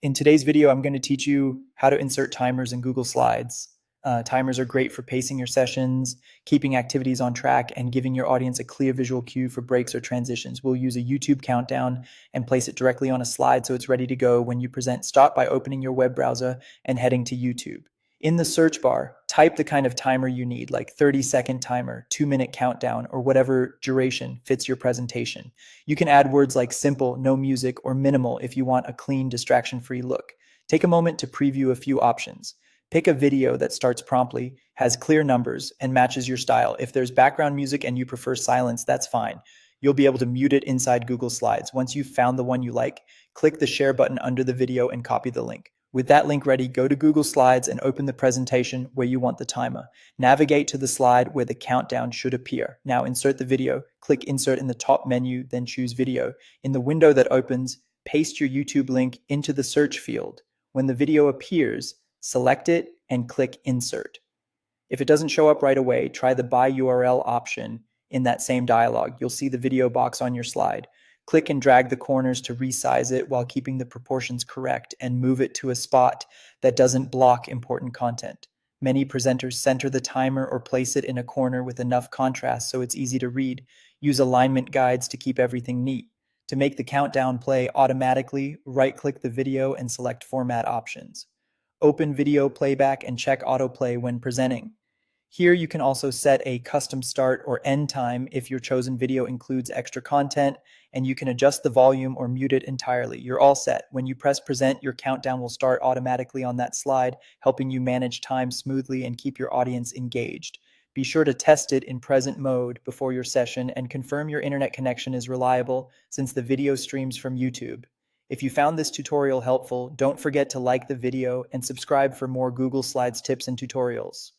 In today's video, I'm going to teach you how to insert timers in Google Slides. Timers are great for pacing your sessions, keeping activities on track, and giving your audience a clear visual cue for breaks or transitions. We'll use a YouTube countdown and place it directly on a slide so it's ready to go when you present. Start by opening your web browser and heading to YouTube. In the search bar, type the kind of timer you need, like 30-second timer, 2-minute countdown, or whatever duration fits your presentation. You can add words like simple, no music, or minimal if you want a clean, distraction-free look. Take a moment to preview a few options. Pick a video that starts promptly, has clear numbers, and matches your style. If there's background music and you prefer silence, that's fine. You'll be able to mute it inside Google Slides. Once you've found the one you like, click the share button under the video and copy the link. With that link ready, go to Google Slides and open the presentation where you want the timer. Navigate to the slide where the countdown should appear. Now insert the video. Click Insert in the top menu, then choose Video. In the window that opens, paste your YouTube link into the search field. When the video appears, select it and click Insert. If it doesn't show up right away, try the By URL option in that same dialog. You'll see the video box on your slide. Click and drag the corners to resize it while keeping the proportions correct and move it to a spot that doesn't block important content. Many presenters center the timer or place it in a corner with enough contrast so it's easy to read. Use alignment guides to keep everything neat. To make the countdown play automatically, right-click the video and select Format Options. Open Video Playback and check Autoplay when presenting. Here you can also set a custom start or end time if your chosen video includes extra content, and you can adjust the volume or mute it entirely. You're all set. When you press present, your countdown will start automatically on that slide, helping you manage time smoothly and keep your audience engaged. Be sure to test it in present mode before your session and confirm your internet connection is reliable since the video streams from YouTube. If you found this tutorial helpful, don't forget to like the video and subscribe for more Google Slides tips and tutorials.